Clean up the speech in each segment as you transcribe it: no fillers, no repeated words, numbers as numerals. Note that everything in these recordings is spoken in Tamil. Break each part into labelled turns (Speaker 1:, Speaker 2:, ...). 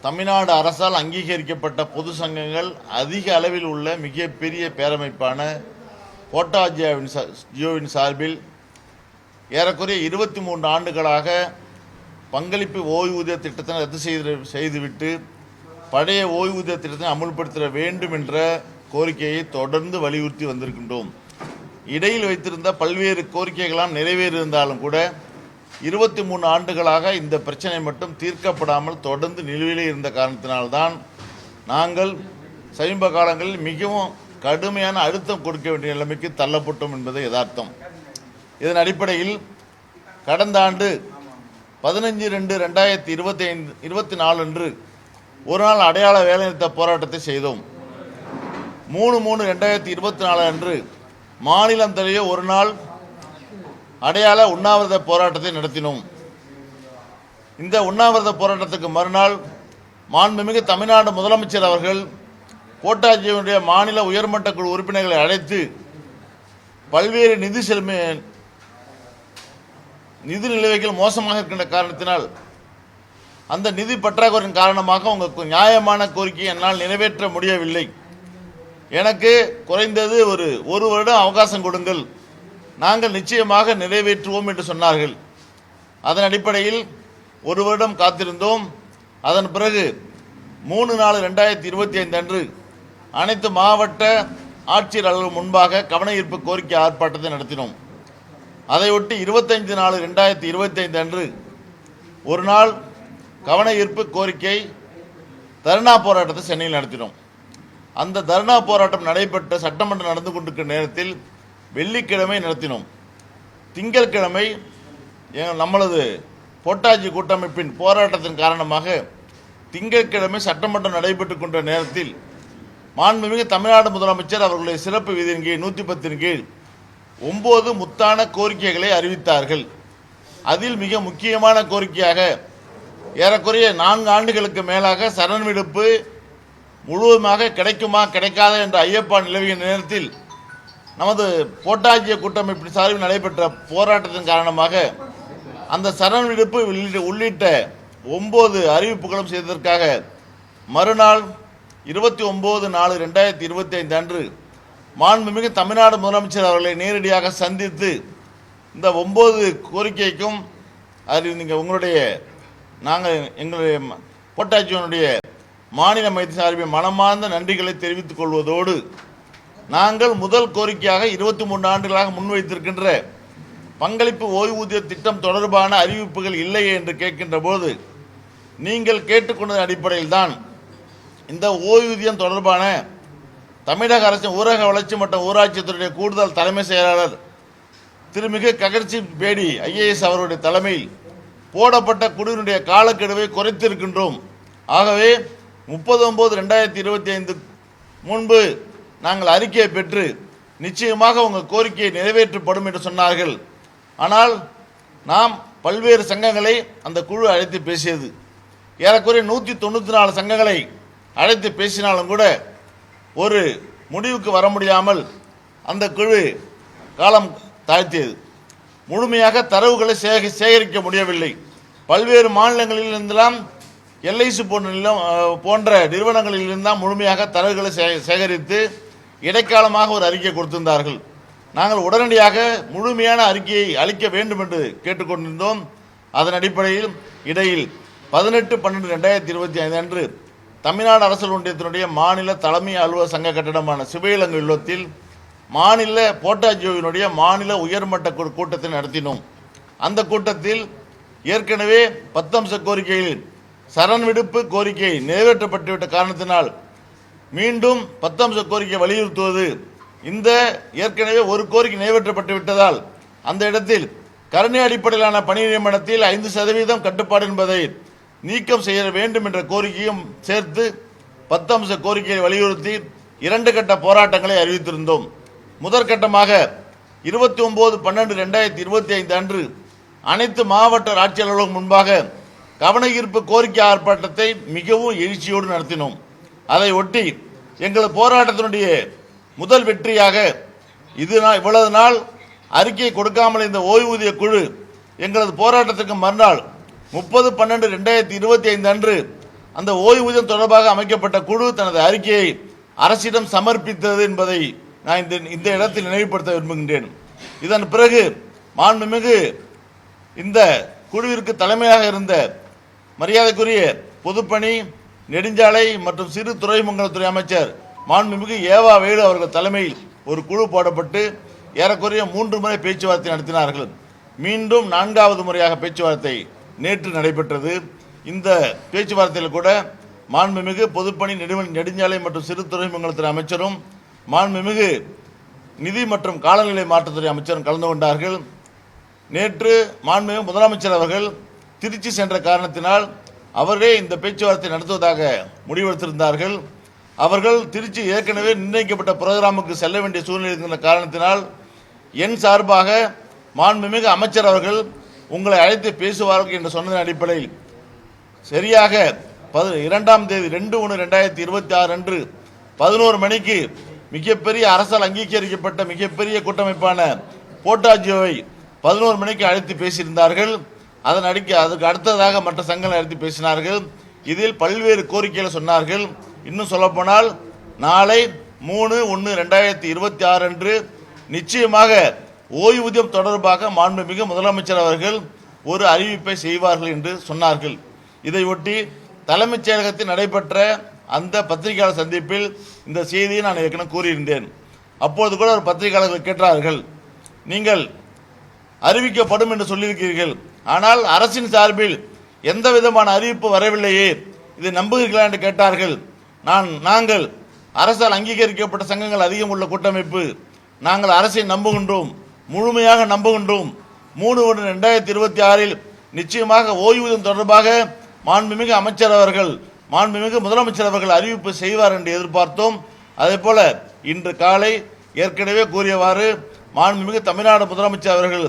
Speaker 1: தமிழ்நாடு அரசால் அங்கீகரிக்கப்பட்ட பொது சங்கங்கள் அதிக அளவில் உள்ள மிகப்பெரிய பேரமைப்பான ஜியோவின் சார்பில் ஏறக்குறைய 23 ஆண்டுகளாக பங்களிப்பு ஓய்வூதிய திட்டத்தை ரத்து செய்துவிட்டு பழைய ஓய்வூதிய திட்டத்தை அமுல்படுத்த வேண்டும் என்ற கோரிக்கையை தொடர்ந்து வலியுறுத்தி வந்திருக்கின்றோம். இடையில் வைத்திருந்த பல்வேறு கோரிக்கைகளாம் நிறைவேறியிருந்தாலும் கூட 23 ஆண்டுகளாக இந்த பிரச்சனை மட்டும் தீர்க்கப்படாமல் தொடர்ந்து நிலுவையிலே இருந்த காரணத்தினால்தான் நாங்கள் சமீப காலங்களில் மிகவும் கடுமையான அழுத்தம் கொடுக்க வேண்டிய நிலைமைக்கு தள்ளப்பட்டோம் என்பது யதார்த்தம். இதன் அடிப்படையில் கடந்த ஆண்டு 15/2/2024 அன்று ஒரு நாள் அடையாள வேலைநிறுத்த போராட்டத்தை செய்தோம். 3/3/2024 அன்று மாநிலம் தழுவிய ஒரு நாள் அடையாள உண்ணாவிரத போராட்டத்தை நடத்தினோம். இந்த உண்ணாவிரத போராட்டத்துக்கு மறுநாள் மாண்புமிகு தமிழ்நாடு முதலமைச்சர் அவர்கள் கோட்டாட்சியருடைய மாநில உயர்மட்ட குழு உறுப்பினர்களை அழைத்து பல்வேறு நிதி நிலைமைகள் மோசமாக இருக்கின்ற காரணத்தினால் அந்த நிதி பற்றாக்குறையின் காரணமாக உங்கள் நியாயமான கோரிக்கையை என்னால் நிறைவேற்ற முடியவில்லை, எனக்கு குறைந்தது ஒரு வருடம் அவகாசம் கொடுங்கள், நாங்கள் நிச்சயமாக நிறைவேற்றுவோம் என்று சொன்னார்கள். அதன் அடிப்படையில் ஒரு வருடம் காத்திருந்தோம். அதன் பிறகு 3/4/2025 அன்று அனைத்து மாவட்ட ஆட்சியர் அலுவலகம் முன்பாக கவன ஈர்ப்பு கோரிக்கை ஆர்ப்பாட்டத்தை நடத்தினோம். அதையொட்டி 25/4/2025 அன்று ஒரு நாள் கவன ஈர்ப்பு கோரிக்கை தர்ணா போராட்டத்தை சென்னையில் நடத்தினோம். அந்த தர்ணா போராட்டம் நடைபெற்ற சட்டமன்றம் நடந்து கொண்டிருக்கிற நேரத்தில் வெள்ளிக்கிழமை நடத்தினோம். திங்கட்கிழமை நம்மளது கோட்டாட்சி கூட்டமைப்பின் போராட்டத்தின் காரணமாக திங்கட்கிழமை சட்டமன்றம் நடைபெற்றுக் கொண்ட நேரத்தில் மாண்புமிகு தமிழ்நாடு முதலமைச்சர் அவர்களுடைய சிறப்பு விதியின் கீழ் 110 கீழ் 9 முத்தான கோரிக்கைகளை அறிவித்தார்கள். அதில் மிக முக்கியமான கோரிக்கையாக ஏறக்குறைய 4 ஆண்டுகளுக்கு மேலாக சரண் விடுப்பு முழுவதுமாக கிடைக்குமா கிடைக்காத என்ற ஐயப்பா நிலவிய நேரத்தில் நமது கோட்டாட்சிய கூட்டமைப்பின் சார்பில் நடைபெற்ற போராட்டத்தின் காரணமாக அந்த சரண் விடுப்பு உள்ளிட்ட 9 அறிவிப்புகளும் செய்ததற்காக மறுநாள் 29/4/2025 அன்று மாண்புமிகு தமிழ்நாடு முதலமைச்சர் அவர்களை நேரடியாக சந்தித்து இந்த 9 கோரிக்கைக்கும் எங்களுடைய கோட்டாட்சியினுடைய மாநில மையத்தின் சார்பில் மனமார்ந்த நன்றிகளை தெரிவித்துக் கொள்வதோடு நாங்கள் முதல் கோரிக்கையாக 23 ஆண்டுகளாக முன்வைத்திருக்கின்ற பங்களிப்பு ஓய்வூதிய திட்டம் தொடர்பான அறிவிப்புகள் இல்லையே என்று கேட்கின்ற போது நீங்கள் கேட்டுக்கொண்டதன் அடிப்படையில் தான் இந்த ஓய்வூதியம் தொடர்பான தமிழக அரசின் ஊரக வளர்ச்சி மற்றும் ஊராட்சித்துறையுடைய கூடுதல் தலைமை செயலாளர் திருமிகு ககர்ச்சி பேடி IAS அவருடைய தலைமையில் போடப்பட்ட குழுவினுடைய காலக்கெடுவை குறைத்திருக்கின்றோம். ஆகவே 30/9/2025 முன்பு நாங்கள் அறிக்கையை பெற்று நிச்சயமாக உங்கள் கோரிக்கையை நிறைவேற்றப்படும் என்று சொன்னார்கள். ஆனால் நாம் பல்வேறு சங்கங்களை அந்த குழு அழைத்து பேசியது. ஏறக்குறைய 194 சங்கங்களை அழைத்து பேசினாலும் கூட ஒரு முடிவுக்கு வர முடியாமல் அந்த குழு காலம் தாழ்த்தியது. முழுமையாக தரவுகளை சேகரிக்க முடியவில்லை. பல்வேறு மாநிலங்களில் இருந்தெல்லாம் LIC போன்ற நிறுவனங்களில் இருந்தால் முழுமையாக தரவுகளை சேகரித்து இடைக்காலமாக ஒரு அறிக்கை கொடுத்திருந்தார்கள். நாங்கள் உடனடியாக முழுமையான அறிக்கையை அளிக்க வேண்டும் என்று கேட்டுக்கொண்டிருந்தோம். அதன் அடிப்படையில் இடையில் 18/12/2025 அன்று தமிழ்நாடு அரசு ஒன்றியத்தினுடைய மாநில தலைமை அலுவலக சங்க கட்டடமான சிவயிலங்கு இல்லத்தில் மாநில கோட்டாட்சியோவினுடைய மாநில உயர்மட்ட கூட்டத்தை நடத்தினோம். அந்த கூட்டத்தில் ஏற்கனவே 10 அம்ச கோரிக்கையில் சரண் விடுப்பு கோரிக்கை நிறைவேற்றப்பட்டுவிட்ட காரணத்தினால் மீண்டும் 10 அம்ச கோரிக்கை வலியுறுத்துவது, இந்த ஏற்கனவே ஒரு கோரிக்கை நிறைவேற்றப்பட்டு விட்டதால் அந்த இடத்தில் கருணை அடிப்படையிலான பணி நியமனத்தில் 5% கட்டுப்பாடு என்பதை நீக்கம் செய்ய வேண்டும் என்ற கோரிக்கையும் சேர்த்து 10 அம்ச கோரிக்கையை வலியுறுத்தி 2 கட்ட போராட்டங்களை அறிவித்திருந்தோம். முதற்கட்டமாக 29/12/2025 அன்று அனைத்து மாவட்ட ஆட்சியர் அலுவலகம் முன்பாக கவன ஈர்ப்பு கோரிக்கை ஆர்ப்பாட்டத்தை மிகவும் எழுச்சியோடு நடத்தினோம். அதை ஒட்டி எங்கள் போராட்டத்தினுடைய முதல் வெற்றியாக இவ்வளவு நாள் அறிக்கை கொடுக்காமல் இந்த ஓய்வூதிய குழு எங்களது போராட்டத்துக்கு மறுநாள் 30/12/2025 அன்று அந்த ஓய்வூதியம் தொடர்பாக அமைக்கப்பட்ட குழு தனது அறிக்கையை அரசிடம் சமர்ப்பித்தது என்பதை நான் இந்த இடத்தில் நினைவுபடுத்த விரும்புகின்றேன். இதன் பிறகு மாண்புமிகு இந்த குழுவிற்கு தலைமையாக இருந்த மரியாதைக்குரிய பொதுப்பணி, நெடுஞ்சாலை மற்றும் சிறு துறைமுகத்துறை அமைச்சர் மாண்புமிகு ஏவா வேலு அவர்கள் தலைமையில் ஒரு குழு போடப்பட்டு ஏறக்குறைய 3 முறை பேச்சுவார்த்தை நடத்தினார்கள். மீண்டும் 4வது முறையாக பேச்சுவார்த்தை நேற்று நடைபெற்றது. இந்த பேச்சுவார்த்தையில் கூட மாண்புமிகு பொதுப்பணி, நெடுஞ்சாலை மற்றும் சிறு துறைமுகத்துறை அமைச்சரும் மாண்புமிகு நிதி மற்றும் காலநிலை மாற்றத்துறை அமைச்சரும் கலந்து கொண்டார்கள். நேற்று மாண்புமிகு முதலமைச்சர் அவர்கள் திருச்சி சென்ற காரணத்தினால் அவரே இந்த பேச்சுவார்த்தை நடத்துவதாக முடிவெடுத்திருந்தார்கள். அவர்கள் திருச்சி ஏற்கனவே நிர்ணயிக்கப்பட்ட புரோகிராமுக்கு செல்ல வேண்டிய சூழ்நிலை இருக்கின்ற காரணத்தினால் என் சார்பாக மாண்புமிகு அமைச்சர் அவர்கள் உங்களை அழைத்து பேசுவார்கள் என்று சொன்னதன் அடிப்படையில் சரியாக 2ஆம் தேதி 2/1/2026 அன்று 11 மணிக்கு மிகப்பெரிய அரசால் அங்கீகரிக்கப்பட்ட மிகப்பெரிய கூட்டமைப்பான போட்டாஜியோவை 11 மணிக்கு அழைத்து பேசியிருந்தார்கள். அதுக்கு அடுத்ததாக மற்ற சங்கங்களை அழைத்து பேசினார்கள். இதில் பல்வேறு கோரிக்கைகளை சொன்னார்கள். இன்னும் சொல்லப்போனால் நாளை 3/1/2026 அன்று நிச்சயமாக ஓய்வூதியம் தொடர்பாக மாண்புமிகு முதலமைச்சர் அவர்கள் ஒரு அறிவிப்பை செய்வார்கள் என்று சொன்னார்கள். இதையொட்டி தலைமைச் செயலகத்தில் நடைபெற்ற அந்த பத்திரிகையாளர் சந்திப்பில் இந்த செய்தியை நான் ஏற்கனவே கூறியிருந்தேன். அப்போது கூட ஒரு பத்திரிகையாளர்கள் கேட்டார்கள், நீங்கள் அறிவிக்கப்படும் என்று சொல்லியிருக்கிறீர்கள், ஆனால் அரசின் சார்பில் எந்த விதமான அறிவிப்பு வரவில்லையே, இதை நம்புகிறீர்களா என்று கேட்டார்கள். நாங்கள் அரசால் அங்கீகரிக்கப்பட்ட சங்கங்கள் அதிகம் உள்ள கூட்டமைப்பு, நாங்கள் அரசை நம்புகின்றோம், முழுமையாக நம்புகின்றோம். 3/1/2026 நிச்சயமாக ஓய்வூதியம் தொடர்பாக மாண்புமிகு அமைச்சர் அவர்கள், மாண்புமிகு முதலமைச்சர் அவர்கள் அறிவிப்பு செய்வார் என்று எதிர்பார்த்தோம். அதே போல இன்று காலை ஏற்கனவே கூறியவாறு மாண்புமிகு தமிழ்நாடு முதலமைச்சர் அவர்கள்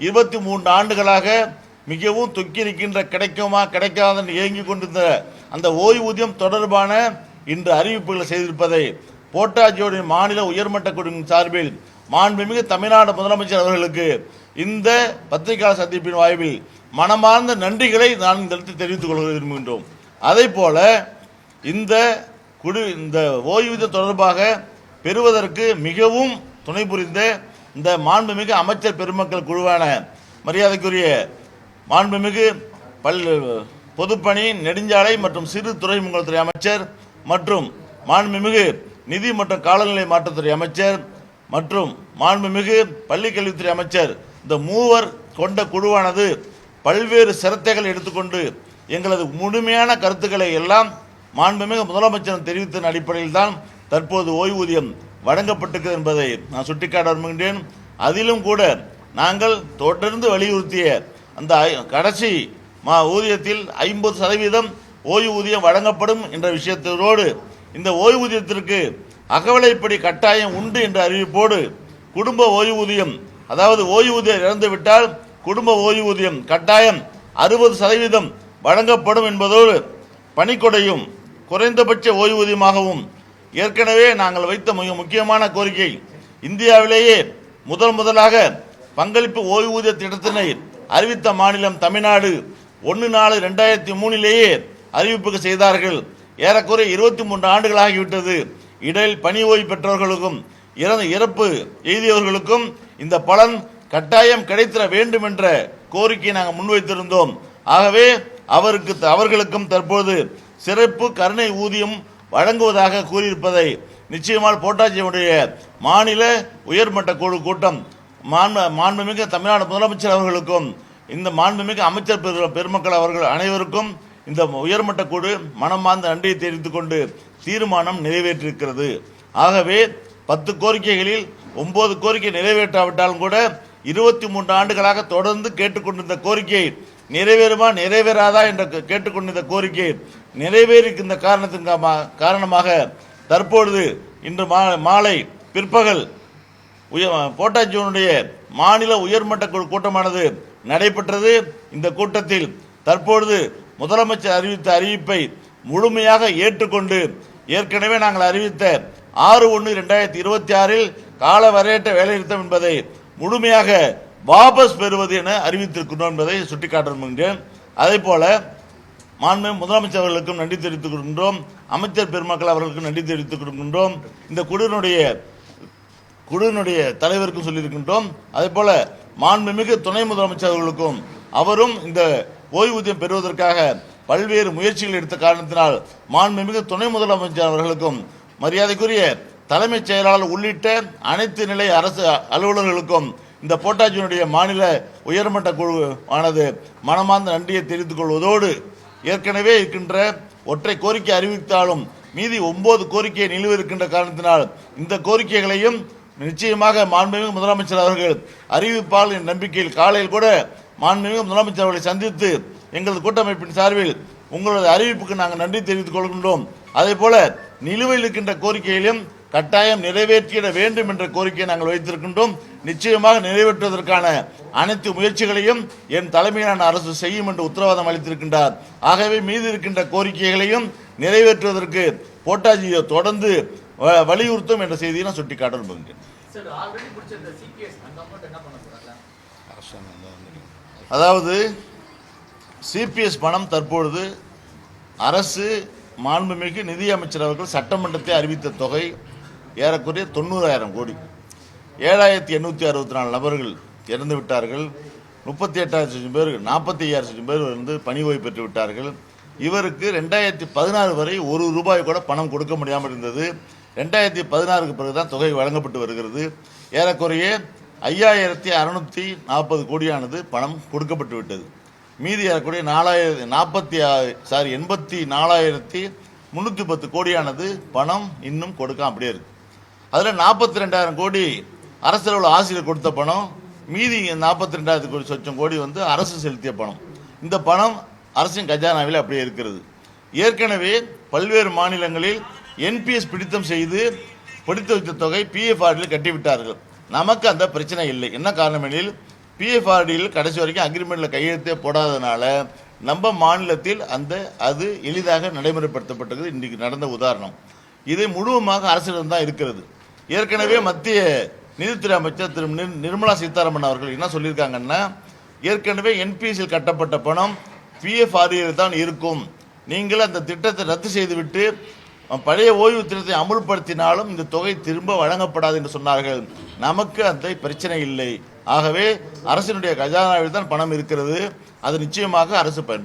Speaker 1: 23 ஆண்டுகளாக மிகவும் தொக்கியிருக்கின்ற கிடைக்குமா கிடைக்காத இயங்கிக் கொண்டிருந்த அந்த ஓய்வூதியம் தொடர்பான இன்று அறிவிப்புகளை செய்திருப்பதை போட்டாஜியோடைய மாநில உயர்மட்ட குழுவின் சார்பில் மாண்புமிகு தமிழ்நாடு முதலமைச்சர் அவர்களுக்கு இந்த பத்திரிகையாளர் சந்திப்பின் வாய்வில் மனமார்ந்த நன்றிகளை நான் இந்த இடத்தில் தெரிவித்துக் கொள்ள விரும்புகின்றோம். அதே போல இந்த ஓய்வூதியம் தொடர்பாக பெறுவதற்கு மிகவும் துணை புரிந்த இந்த மாண்புமிகு அமைச்சர் பெருமக்கள் குழுவான மரியாதைக்குரிய மாண்புமிகு பொதுப்பணி, நெடுஞ்சாலை மற்றும் சிறு துறைமுகத்துறை அமைச்சர் மற்றும் மாண்புமிகு நிதி மற்றும் காலநிலை மாற்றத்துறை அமைச்சர் மற்றும் மாண்புமிகு பள்ளிக்கல்வித்துறை அமைச்சர், இந்த மூவர் கொண்ட குழுவானது பல்வேறு சிரத்தைகள் எடுத்துக்கொண்டு எங்களது முழுமையான கருத்துக்களை எல்லாம் மாண்புமிகு முதலமைச்சர் தெரிவித்ததன் அடிப்படையில் தான் தற்போது ஓய்வூதியம் வழங்கப்பட்டிருக்கிறது என்பதை நான் சுட்டிக்காட்ட விரும்புகின்றேன். அதிலும் கூட நாங்கள் தொடர்ந்து வலியுறுத்திய அந்த கடைசி ஊதியத்தில் 50% ஓய்வூதியம் வழங்கப்படும் என்ற விஷயத்தோடு இந்த ஓய்வூதியத்திற்கு அகவிலைப்படி கட்டாயம் உண்டு என்ற அறிவிப்போடு குடும்ப ஓய்வூதியம், அதாவது ஓய்வூதியம் இழந்துவிட்டால் குடும்ப ஓய்வூதியம் கட்டாயம் 60% வழங்கப்படும் என்பதோடு பணிக்கொடையும் குறைந்தபட்ச ஓய்வூதியமாகவும் ஏற்கனவே நாங்கள் வைத்த மிக முக்கியமான கோரிக்கை, இந்தியாவிலேயே முதலாக பங்களிப்பு ஓய்வூதிய திட்டத்தினை அறிவித்த மாநிலம் தமிழ்நாடு 1/4/2003 அறிவிப்புக்கு செய்தார்கள். ஏறக்குறை 23 ஆண்டுகளாகிவிட்டது. இடையில் பணி ஓய்வு பெற்றவர்களுக்கும் இறப்பு எய்தியவர்களுக்கும் இந்த பலன் கட்டாயம் கிடைத்திட வேண்டும் என்ற கோரிக்கையை நாங்கள் முன்வைத்திருந்தோம். ஆகவே அவர்களுக்கும் தற்போது சிறப்பு கருணை ஊதியம் வழங்குவதாக கூறியிருப்பதை நிச்சயமாக போட்டாஜியுடைய மாநில உயர்மட்ட குழு கூட்டம் மாண்புமிகு தமிழ்நாடு முதலமைச்சர் அவர்களுக்கும் இந்த மாண்புமிகு அமைச்சர் பெருமக்கள் அவர்கள் அனைவருக்கும் இந்த உயர்மட்ட குழு மனமார்ந்த நன்றியை தெரிவித்துக் கொண்டு தீர்மானம் நிறைவேற்றிருக்கிறது. ஆகவே 10 கோரிக்கைகளில் 9 கோரிக்கை நிறைவேற்றாவிட்டாலும் கூட 23 ஆண்டுகளாக தொடர்ந்து கேட்டுக்கொண்டிருந்த கோரிக்கை நிறைவேறுமா நிறைவேறாதா என்று கேட்டுக்கொண்டிருந்த கோரிக்கை நிறைவேறியிருக்கின்ற காரணமாக தற்பொழுது இன்று மாலை பிற்பகல் போட்டாஜியோனுடைய மாநில உயர்மட்ட குழு கூட்டமானது நடைபெற்றது. இந்த கூட்டத்தில் தற்பொழுது முதலமைச்சர் அறிவித்த அறிவிப்பை முழுமையாக ஏற்றுக்கொண்டு ஏற்கனவே நாங்கள் அறிவித்த 6/1/2026 கால வரையற்ற வேலைநிறுத்தம் என்பதை முழுமையாக வாபஸ் பெறுவது என அறிவித்திருக்கிறோம் என்பதை சுட்டிக்காட்ட விரும்புகின்றேன். அதே போல மாண்புமிகு முதலமைச்சர் அவர்களுக்கும் நன்றி தெரிவித்துக் கொள்கின்றோம். அமைச்சர் பெருமக்கள் அவர்களுக்கும் நன்றி தெரிவித்துக் கொள்கின்றோம். இந்த குழுவினுடைய தலைவருக்கும் சொல்லியிருக்கின்றோம். அதே போல மாண்புமிகு துணை முதலமைச்சர் அவர்களுக்கும் அவரும் இந்த ஓய்வூதியம் பெறுவதற்காக பல்வேறு முயற்சிகள் எடுத்த காரணத்தினால் மாண்புமிகு துணை முதலமைச்சர் அவர்களுக்கும் மரியாதைக்குரிய தலைமைச் செயலாளர் உள்ளிட்ட அனைத்து நிலை அரசு அலுவலர்களுக்கும் இந்த போட்டாஜியினுடைய மாநில உயர்மட்ட குழு ஆனது மனமார்ந்த நன்றியை தெரிவித்துக் கொள்வதோடு ஏற்கனவே இருக்கின்ற ஒற்றை கோரிக்கை அறிவித்தாலும் மீதி 9 கோரிக்கை நிலுவிருக்கின்ற காரணத்தினால் இந்த கோரிக்கைகளையும் நிச்சயமாக மாண்புமிகு முதலமைச்சர் அவர்கள் அறிவிப்பால் என் நம்பிக்கையில் காலையில் கூட மாண்புமிகு முதலமைச்சர் அவர்களை சந்தித்து எங்களது கூட்டமைப்பின் சார்பில் உங்களது அறிவிப்புக்கு நாங்கள் நன்றி தெரிவித்துக் கொள்கின்றோம். அதே போல நிலுவையில் இருக்கின்ற கோரிக்கையிலும் கட்டாயம் நிறைவேற்றிட வேண்டும் என்ற கோரிக்கையை நாங்கள் வைத்திருக்கின்றோம். நிச்சயமாக நிறைவேற்றுவதற்கான அனைத்து முயற்சிகளையும் என் தலைமையிலான அரசு செய்யும் என்று உத்தரவாதம் அளித்திருக்கின்றார். ஆகவே மீதி இருக்கின்ற கோரிக்கைகளையும் நிறைவேற்றுவதற்கு போட்டாஜியை தொடர்ந்து வலியுறுத்தும் என்ற செய்தியை நான் சுட்டிக்காட்ட விரும்புகிறேன். அதாவது சிபிஎஸ் பணம் தற்பொழுது அரசு மாண்புமிகு நிதி அமைச்சர் அவர்கள் சட்டமன்றத்தை அறிவித்த தொகை ஏறக்குறைய 90,000 கோடி. 7,864 நபர்கள் இறந்து விட்டார்கள். 38,000 பேர் 45,000 பேர் வந்து பணி ஓய்வு பெற்று விட்டார்கள். இவருக்கு 2016 வரை ₹1 கூட பணம் கொடுக்க முடியாமல் இருந்தது. 2016க்கு பிறகுதான் தொகை வழங்கப்பட்டு வருகிறது. ஏறக்குறைய 5,640 கோடியானது பணம் கொடுக்கப்பட்டு விட்டது. மீதி ஏறக்குறைய 84,310 கோடியானது பணம் இன்னும் கொடுக்காம அப்படியே இருக்கு. அதில் 42,000 கோடி அரசில் உள்ள ஆசிரியர் கொடுத்த பணம், மீதி 42,000 சொச்சம் கோடி வந்து அரசு செலுத்திய பணம். இந்த பணம் அரசின் கஜானாவில் அப்படியே இருக்கிறது. ஏற்கனவே பல்வேறு மாநிலங்களில் என்பிஎஸ் பிடித்தம் செய்து பிடித்து வைத்த தொகை பிஎஃப்ஆர்டியில் கட்டிவிட்டார்கள். நமக்கு அந்த பிரச்சனை இல்லை. என்ன காரணம் எனில் பிஎஃப்ஆர்டியில் கடைசி வரைக்கும் அக்ரிமெண்ட்டில் கையெழுத்தே போடாதனால நம்ம மாநிலத்தில் அது எளிதாக நடைமுறைப்படுத்தப்பட்டது. இன்றைக்கு நடந்த உதாரணம் இதை முழுவதுமாக அரசிடம் தான் இருக்கிறது. ஏற்கனவே மத்திய நிதித்துறை அமைச்சர் திரு நிர்மலா சீதாராமன் அவர்கள் என்ன சொல்லியிருக்காங்கன்னா, ஏற்கனவே என்பிஎஸ்சில் கட்டப்பட்ட பணம் பிஎஃப்ஆர்டியில் தான் இருக்கும். நீங்கள் அந்த திட்டத்தை ரத்து செய்துவிட்டு பழைய ஓய்வு திட்டத்தை அமுல்படுத்தினாலும் இந்த தொகை திரும்ப வழங்கப்படாது என்று சொன்னார்கள். நமக்கு அந்த பிரச்சனை இல்லை. ஆகவே அரசினுடைய கஜானாவில் தான் பணம் இருக்கிறது. அது நிச்சயமாக அரசு பயன்படுத்தும்.